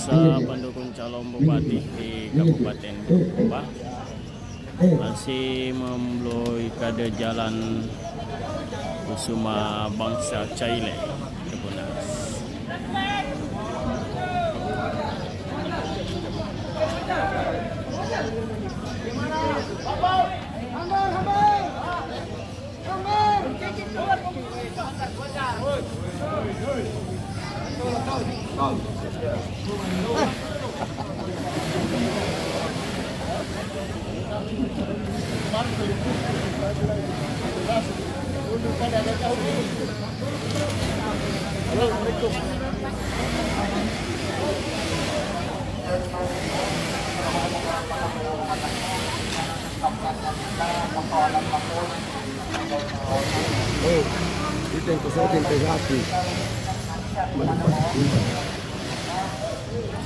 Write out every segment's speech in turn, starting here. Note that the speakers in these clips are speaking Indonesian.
Bursa pendukung calon bupati di Kabupaten Goba masih memenuhi kade jalan Kusuma Bangsa Caile Kebunas. Itu yang kesulitan hati.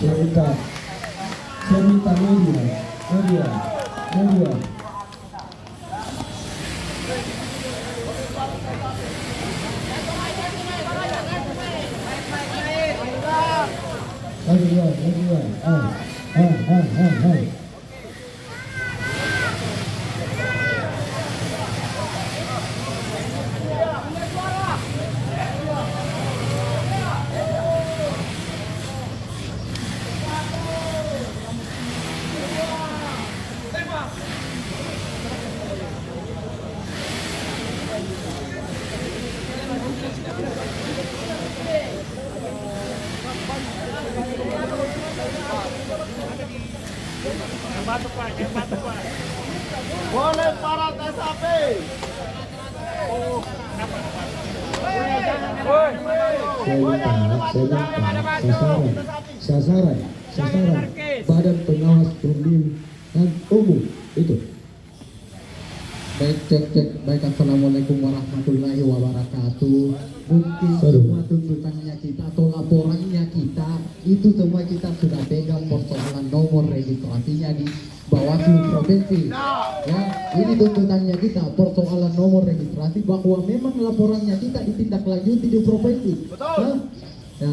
Saya minta media. Hai. Boleh para TSAP. Sasaran Badan Pengawas Pemilihan Umum itu. Baik, assalamualaikum warahmatullahi wabarakatuh. Mungkin semua tuntutannya kita atau laporannya kita itu semua kita sudah pegang persoalan nomor registrasinya di Bawaslu Provinsi. Ya, ini tuntutannya kita persoalan nomor registrasi bahwa memang laporannya kita ditindaklanjuti di provinsi. Betul. Ya,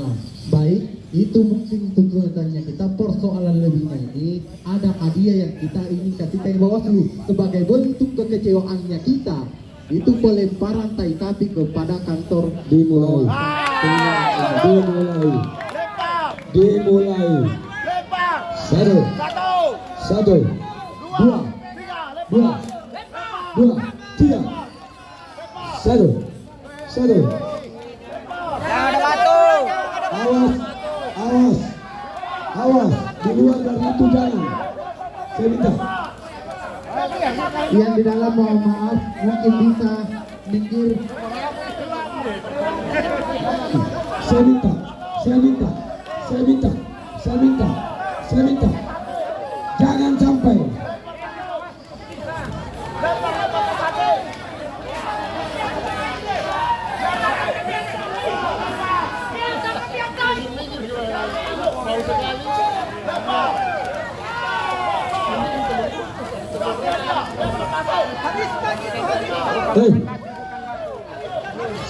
baik, itu mungkin tuntutannya kita. Persoalan lebihnya ini ada hadiah yang kita ingin kasih ke Bawaslu sebagai bentuk kekecewaannya kita. Itu pelemparan tai sapi kepada kantor dimulai. Satu, dua, tiga. Satu. Awas, di luar dari itu jangan. Saya minta. Yang di dalam mohon maaf, mungkin bisa minggir. Saya minta. Jangan sampai.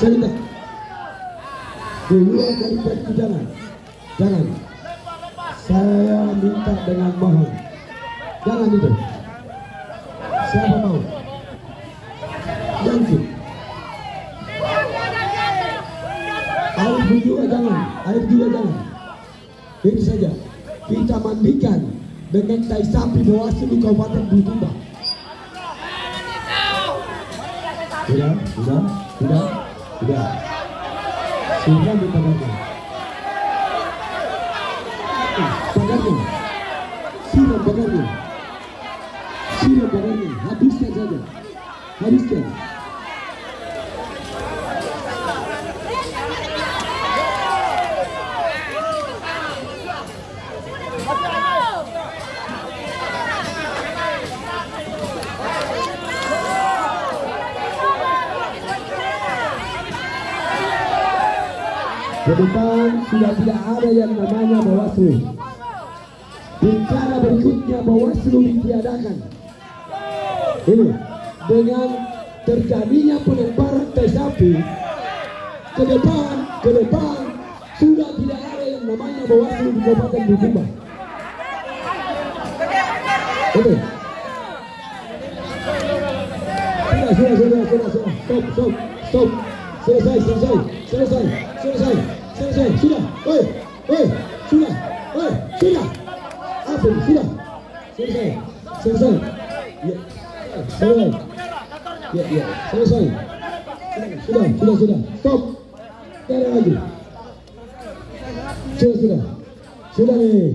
Saya minta. Di luar dari itu jangan. Saya minta dengan mohon. Jangan itu. Siapa mau? Jangan. Air juga jangan. Itu saja. Kita mandikan dengan tai sapi Bawaslu Kabupaten Bulukumba. Sudah. Sudah dipagarkan. Siram bagarnya. Habiskan saja. Ke depan sudah tidak ada yang namanya Bawaslu. Pilkada berikutnya Bawaslu ditiadakan. Ini dengan terjadinya pelemparan tai sapi ke depan sudah tidak ada yang namanya Bawaslu di Kabupaten Bulukumba. Oke. Sudah. Stop. Selesai. Sudah. Sudah. Apa? Sudah. Selesai. Ya. Selesai. Ya. Selesai. Sudah. Stop. Tidak lagi. Sudah nih.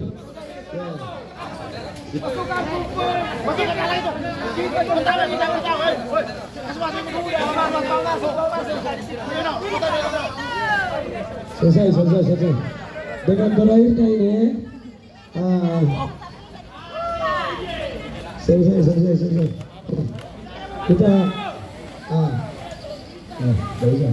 Selesai. Dengan berakhirnya ini, selesai. Kita, bisa.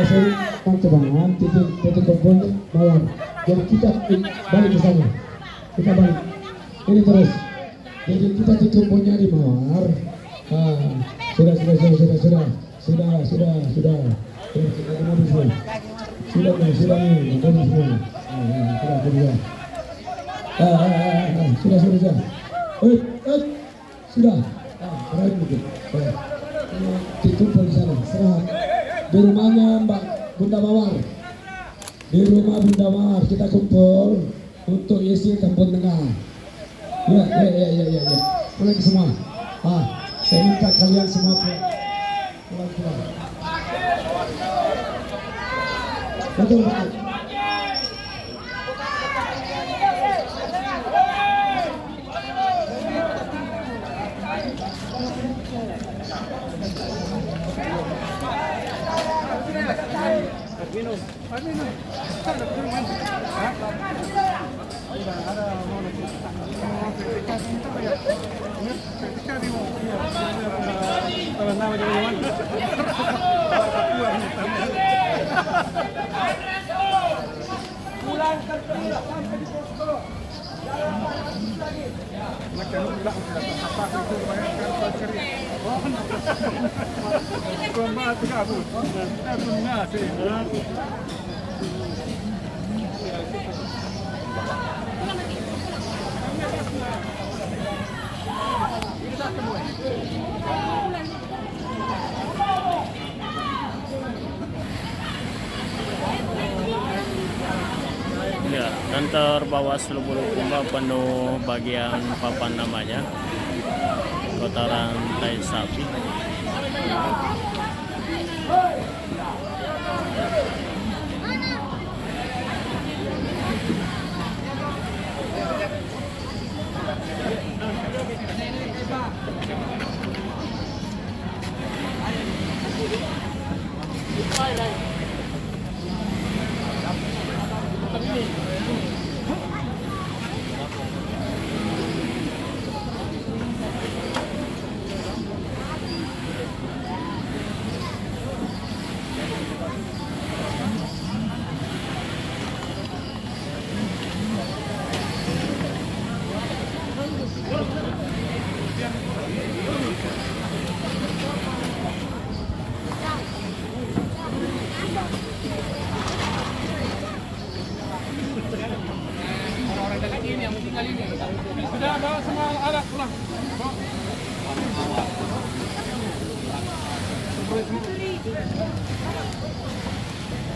Sorry, Cabangan, titik kumpul bawah. Jadi kita balik ke sana. Kita balik. Ini terus. Jadi kita titik kumpulnya di Mawar. Sudah. Sudah. Terakhir dikit. Titik kumpul di sana. Serah. Di rumahnya Mbak Bunda Mawar. Di rumah Bunda Mawar kita kumpul untuk isi Kampung Tengah. Ya. Mulai semua. Saya minta kalian semua pulang. Betul. Ya, kantor Bawaslu Bulukumba penuh bagian papan namanya, kotoran tai sapi. Sudah bawa semua alat pulang.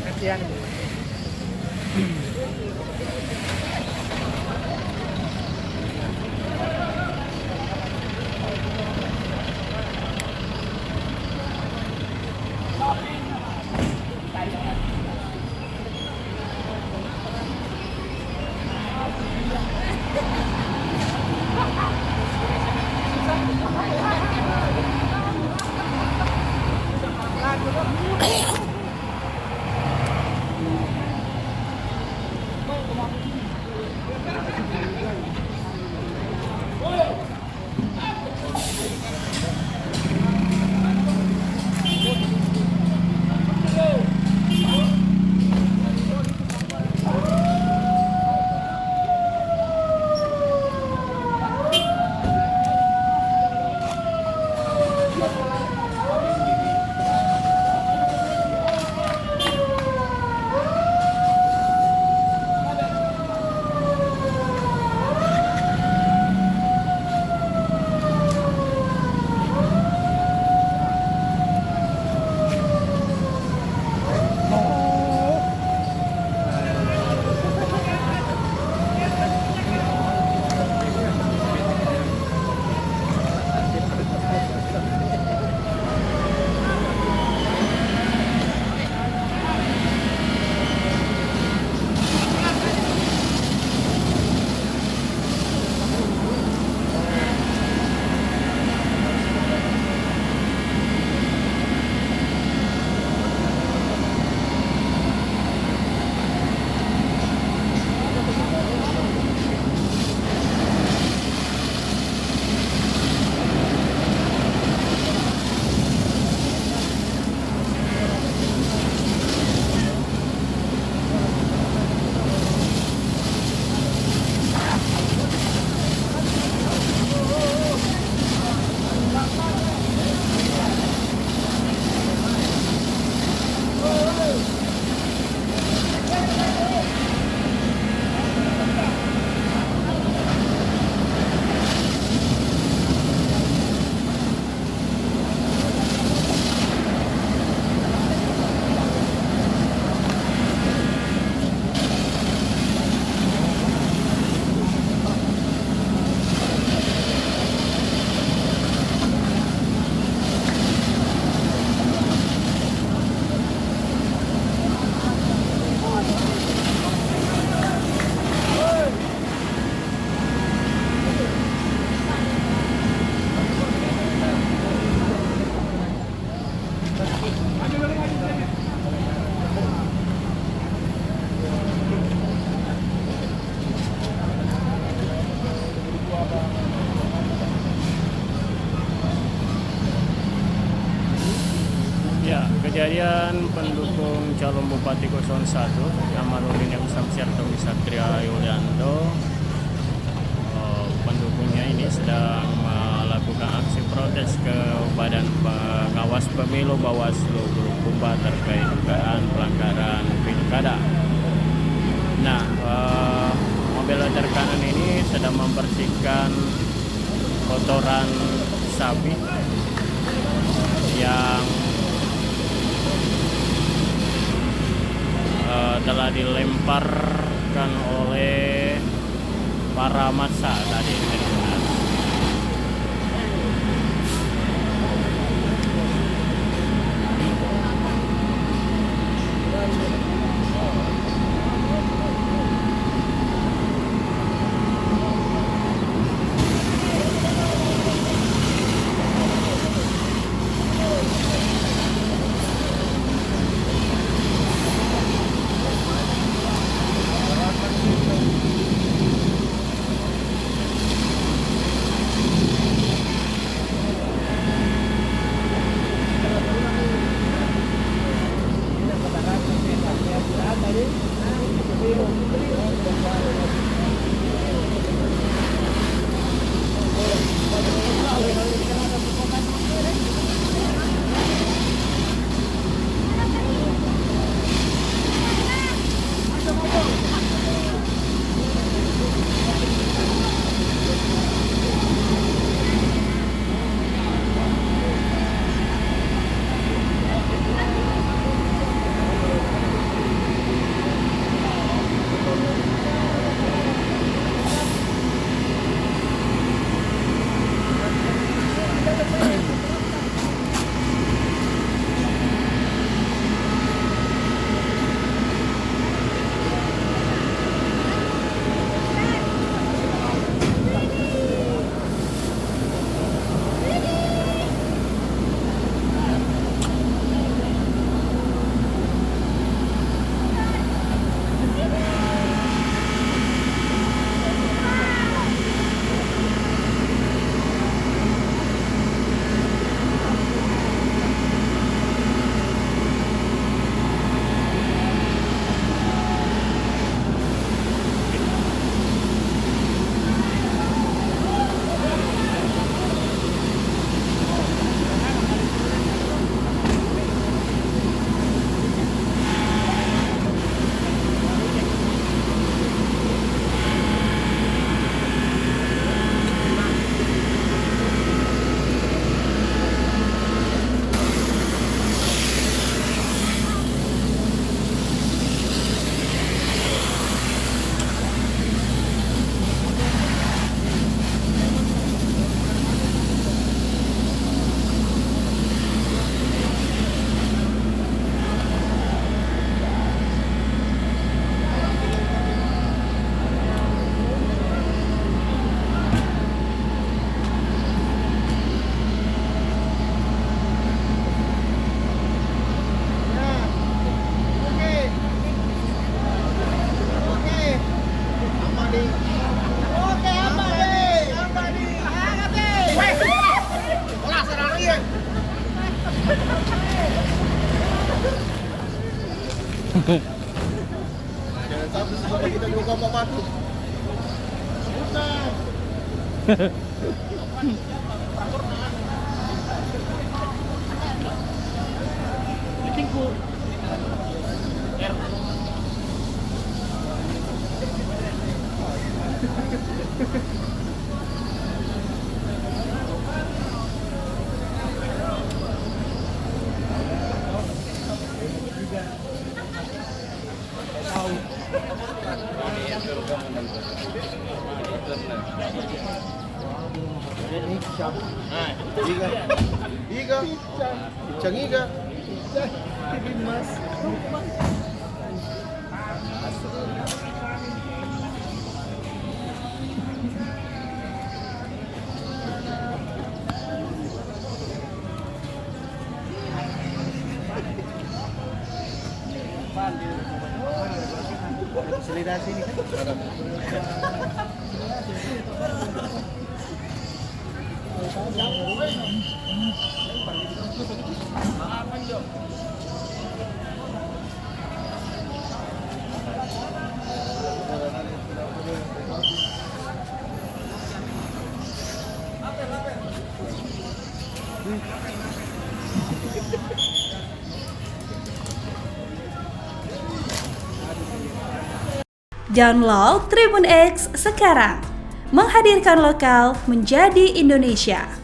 Kasihan. pendukung calon Bupati 01 Jamaludin yang Samsiar Tommy Satria Yulianto. Pendukungnya ini sedang melakukan aksi protes ke Badan Pengawas Pemilu Bawaslu Bulukumba terkait dugaan pelanggaran pilkada. Nah, mobil letter kanan ini sedang membersihkan kotoran sapi yang telah dilemparkan oleh para massa tadi. Jangan sampai kita buka Pak Batu. Bukan. Iga. Icang iga. Mas. Konsolidasi ini kan. Download Tribun X sekarang. Menghadirkan lokal menjadi Indonesia.